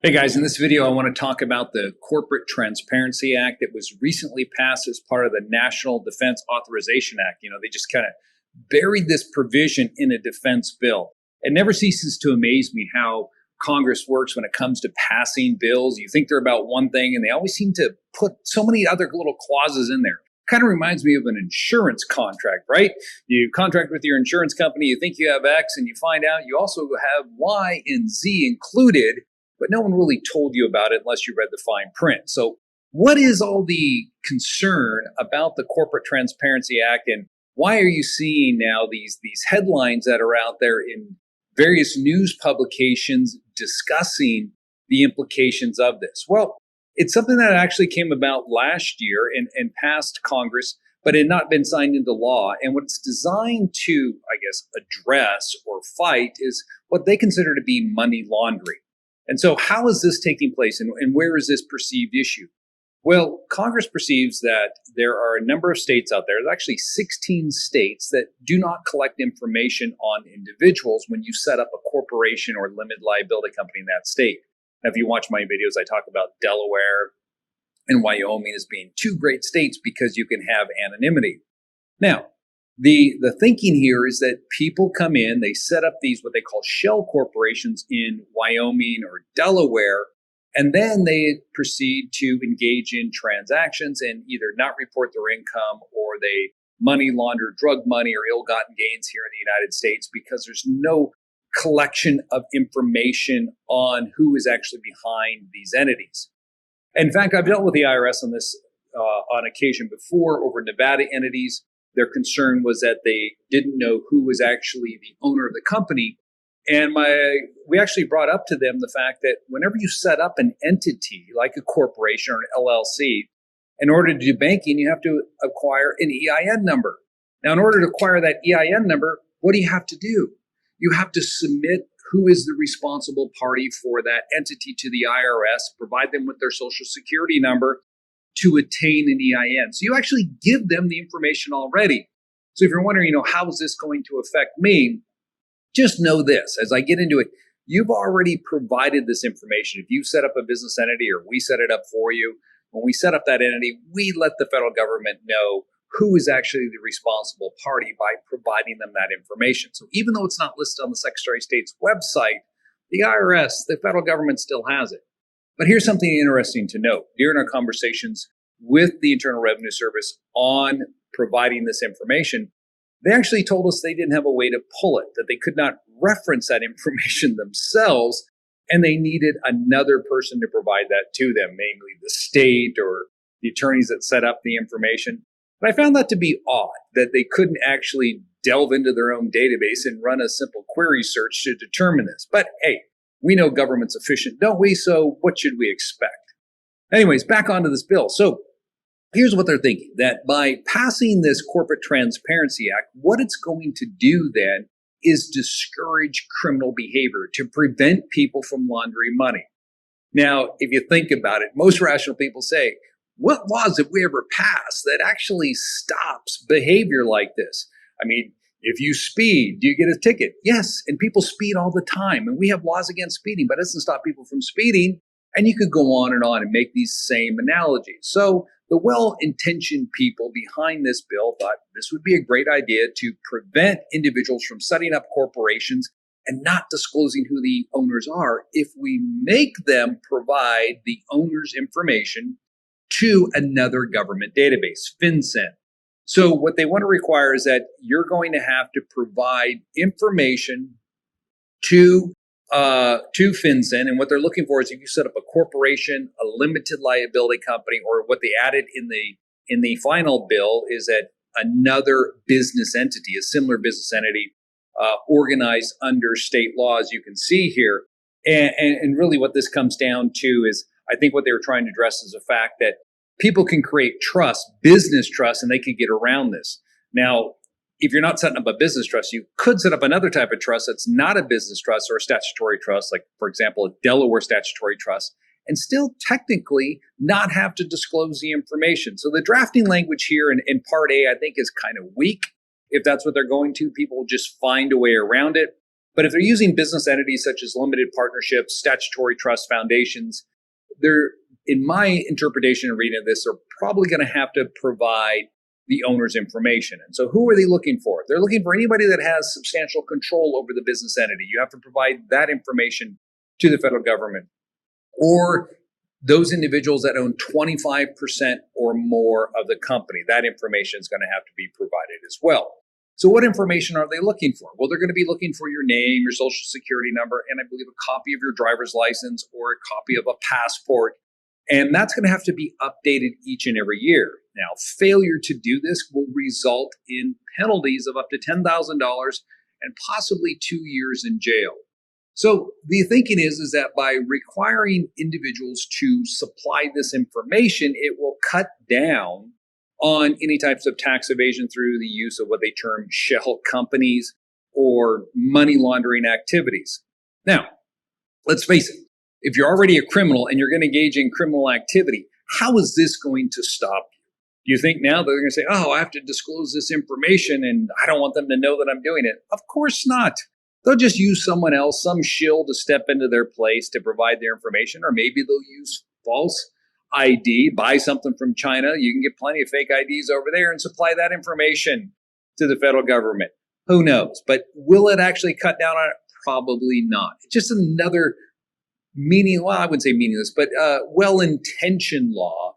Hey guys, in this video, I want to talk about the Corporate Transparency Act that was recently passed as part of the National Defense Authorization Act. They just kind of buried this provision in a defense bill. It never ceases to amaze me how Congress works when it comes to passing bills. You think they're about one thing, and they always seem to put so many other little clauses in there. Kind of reminds me of an insurance contract, right? You contract with your insurance company, you think you have X, and you find out you also have Y and Z included, but no one really told you about it unless you read the fine print. So, what is all the concern about the Corporate Transparency Act, and why are you seeing now these headlines that are out there in various news publications discussing the implications of this? Well, it's something that actually came about last year and passed Congress, but had not been signed into law. And what it's designed to, I guess, address or fight is what they consider to be money laundering. And so, how is this taking place, and where is this perceived issue? Well, Congress perceives that there are a number of states out there, there's actually 16 states that do not collect information on individuals when you set up a corporation or limited liability company in that state. Now, if you watch my videos, I talk about Delaware and Wyoming as being two great states because you can have anonymity. Now, the thinking here is that people come in, they set up these what they call shell corporations in Wyoming or Delaware, and then they proceed to engage in transactions and either not report their income, or they money launder drug money or ill-gotten gains here in the United States because there's no collection of information on who is actually behind these entities. In fact, I've dealt with the IRS on this on occasion before over Nevada entities. Their concern was that they didn't know who was actually the owner of the company. And we actually brought up to them the fact that whenever you set up an entity like a corporation or an LLC, in order to do banking, you have to acquire an EIN number. Now, in order to acquire that EIN number, what do you have to do? You have to submit who is the responsible party for that entity to the IRS, provide them with their social security number to attain an EIN. So you actually give them the information already. So if you're wondering, how is this going to affect me? Just know this, as I get into it, you've already provided this information. If you set up a business entity or we set it up for you, when we set up that entity, we let the federal government know who is actually the responsible party by providing them that information. So even though it's not listed on the Secretary of State's website, the IRS, the federal government still has it. But here's something interesting to note. During our conversations with the Internal Revenue Service on providing this information, they actually told us they didn't have a way to pull it, that they could not reference that information themselves, and they needed another person to provide that to them, namely the state or the attorneys that set up the information. But I found that to be odd, that they couldn't actually delve into their own database and run a simple query search to determine this. But hey, we know government's efficient, don't we? So what should we expect? Anyways, back onto this bill. So here's what they're thinking, that by passing this Corporate Transparency Act, what it's going to do then is discourage criminal behavior to prevent people from laundering money. Now, if you think about it, most rational people say, what laws have we ever passed that actually stops behavior like this? I mean, if you speed, do you get a ticket? Yes, and people speed all the time, and we have laws against speeding, but it doesn't stop people from speeding. And you could go on and make these same analogies. So the well-intentioned people behind this bill thought this would be a great idea to prevent individuals from setting up corporations and not disclosing who the owners are if we make them provide the owner's information to another government database, FinCEN. So what they want to require is that you're going to have to provide information to FinCEN, and what they're looking for is if you set up a corporation, a limited liability company, or what they added in the final bill is that another business entity, a similar business entity, organized under state law, as you can see here. And really what this comes down to is, I think what they were trying to address is the fact that people can create trust, business trust, and they could get around this. Now, if you're not setting up a business trust, you could set up another type of trust that's not a business trust or a statutory trust, like, for example, a Delaware statutory trust, and still technically not have to disclose the information. So the drafting language here in Part A, I think, is kind of weak. If that's what they're going to, people will just find a way around it. But if they're using business entities such as limited partnerships, statutory trust foundations, they're, in my interpretation and reading of this, are probably going to have to provide the owner's information. And so who are they looking for? They're looking for anybody that has substantial control over the business entity. You have to provide that information to the federal government. Or those individuals that own 25% or more of the company. That information is going to have to be provided as well. So what information are they looking for? Well, they're going to be looking for your name, your social security number, and I believe a copy of your driver's license or a copy of a passport. And that's going to have to be updated each and every year. Now, failure to do this will result in penalties of up to $10,000 and possibly 2 years in jail. So the thinking is that by requiring individuals to supply this information, it will cut down on any types of tax evasion through the use of what they term shell companies or money laundering activities. Now, let's face it, if you're already a criminal and you're going to engage in criminal activity, how is this going to stop you? Do you think now that they're going to say, oh, I have to disclose this information and I don't want them to know that I'm doing it? Of course not. They'll just use someone else, some shill to step into their place to provide their information, or maybe they'll use false ID, buy something from China. You can get plenty of fake IDs over there and supply that information to the federal government. Who knows? But will it actually cut down on it? Probably not. It's just another I wouldn't say meaningless, but well-intentioned law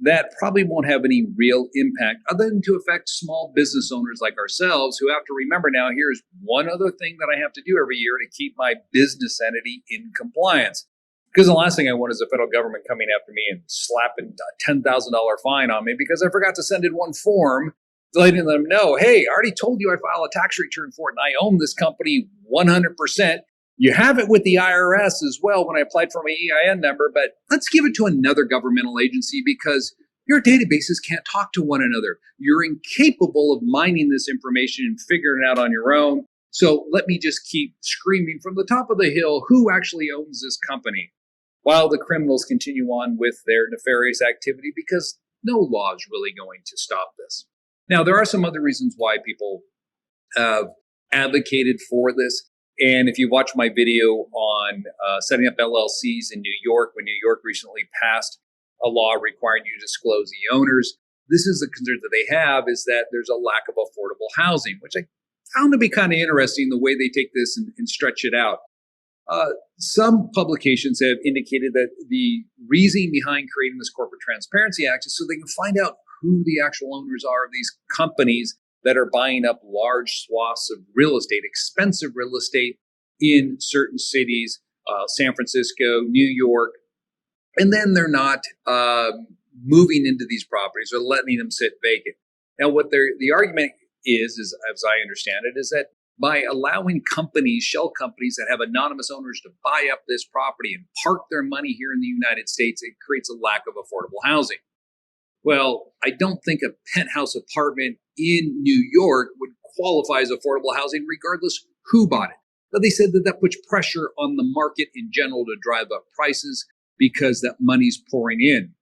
that probably won't have any real impact other than to affect small business owners like ourselves who have to remember now, here's one other thing that I have to do every year to keep my business entity in compliance. Because the last thing I want is the federal government coming after me and slapping a $10,000 fine on me because I forgot to send in one form letting them know, hey, I already told you I file a tax return for it and I own this company 100%. You have it with the IRS as well when I applied for my EIN number, but let's give it to another governmental agency because your databases can't talk to one another. You're incapable of mining this information and figuring it out on your own. So let me just keep screaming from the top of the hill who actually owns this company while the criminals continue on with their nefarious activity because no law is really going to stop this. Now, there are some other reasons why people have advocated for this. And if you watch my video on setting up LLCs in New York, when New York recently passed a law requiring you to disclose the owners, this is the concern that they have is that there's a lack of affordable housing, which I found to be kind of interesting the way they take this and stretch it out. Some publications have indicated that the reasoning behind creating this Corporate Transparency Act is so they can find out who the actual owners are of these companies that are buying up large swaths of real estate, expensive real estate in certain cities, San Francisco, New York, and then they're not moving into these properties or letting them sit vacant. Now, what the argument is, as I understand it, is that by allowing companies, shell companies that have anonymous owners to buy up this property and park their money here in the United States, it creates a lack of affordable housing. Well, I don't think a penthouse apartment in New York would qualify as affordable housing regardless who bought it. But they said that puts pressure on the market in general to drive up prices because that money's pouring in.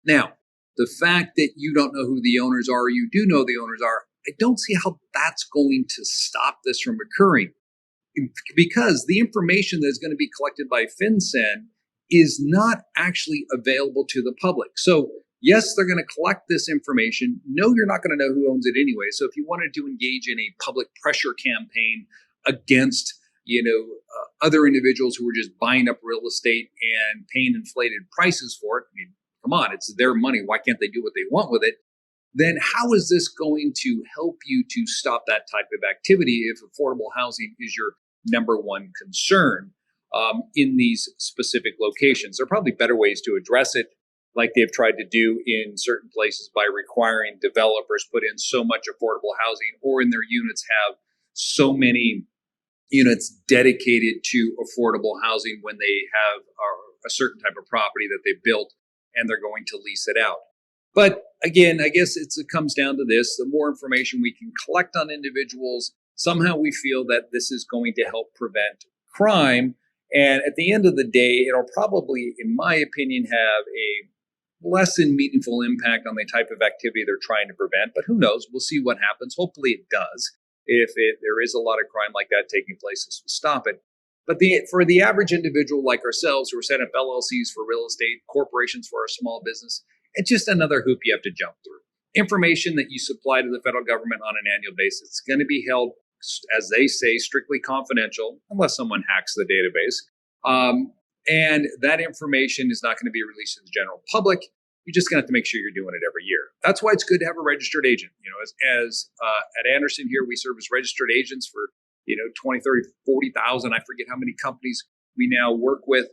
Now, the fact that you don't know who the owners are, or you do know the owners are, I don't see how that's going to stop this from occurring because the information that's going to be collected by FinCEN is not actually available to the public. So yes, they're going to collect this information. No, you're not going to know who owns it anyway. So if you wanted to engage in a public pressure campaign against, other individuals who are just buying up real estate and paying inflated prices for it, I mean, come on, it's their money. Why can't they do what they want with it? Then how is this going to help you to stop that type of activity if affordable housing is your number one concern in these specific locations? There are probably better ways to address it, like they've tried to do in certain places by requiring developers put in so much affordable housing or in their units have so many units dedicated to affordable housing when they have a certain type of property that they built and they're going to lease it out. But again, I guess it comes down to this. The more information we can collect on individuals, somehow we feel that this is going to help prevent crime. And at the end of the day, it'll probably, in my opinion, have a less than meaningful impact on the type of activity they're trying to prevent. But who knows? We'll see what happens. Hopefully it does. if there is a lot of crime like that taking place, this will stop it. But for the average individual like ourselves who are setting up LLCs for real estate, corporations for our small business, it's just another hoop you have to jump through. Information that you supply to the federal government on an annual basis is going to be held, as they say, strictly confidential, unless someone hacks the database. And that information is not going to be released to the general public. You're just going to have to make sure you're doing it every year. That's why it's good to have a registered agent. As at Andersen here, we serve as registered agents for 20, 30, 40,000. I forget how many companies we now work with.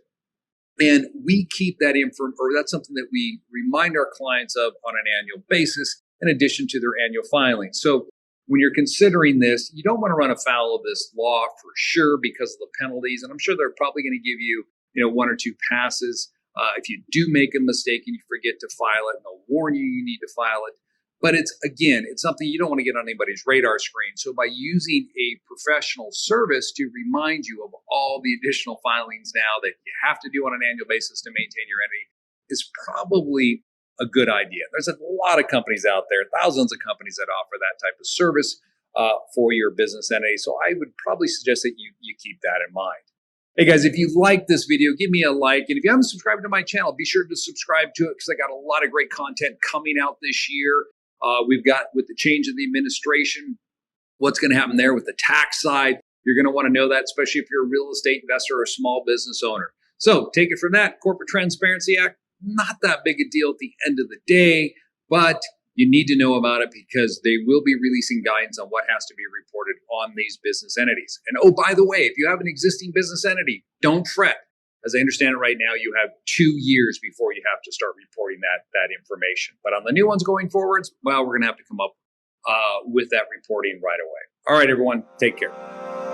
And we keep that info, or that's something that we remind our clients of on an annual basis, in addition to their annual filing. So when you're considering this, you don't want to run afoul of this law for sure because of the penalties. And I'm sure they're probably going to give you, one or two passes. If you do make a mistake and you forget to file it, and they'll warn you need to file it. But it's something you don't want to get on anybody's radar screen. So by using a professional service to remind you of all the additional filings now that you have to do on an annual basis to maintain your entity is probably a good idea. There's a lot of companies out there, thousands of companies that offer that type of service for your business entity. So I would probably suggest that you keep that in mind. Hey guys, if you like this video, give me a like. And if you haven't subscribed to my channel, be sure to subscribe to it because I got a lot of great content coming out this year. We've got, with the change of the administration, what's going to happen there with the tax side. You're going to want to know that, especially if you're a real estate investor or a small business owner. So take it from that. Corporate Transparency Act, not that big a deal at the end of the day, but you need to know about it because they will be releasing guidance on what has to be reported on these business entities. And oh, by the way, if you have an existing business entity, don't fret. As I understand it right now, you have 2 years before you have to start reporting that information. But on the new ones going forwards, well, we're going to have to come up with that reporting right away. All right, everyone, take care.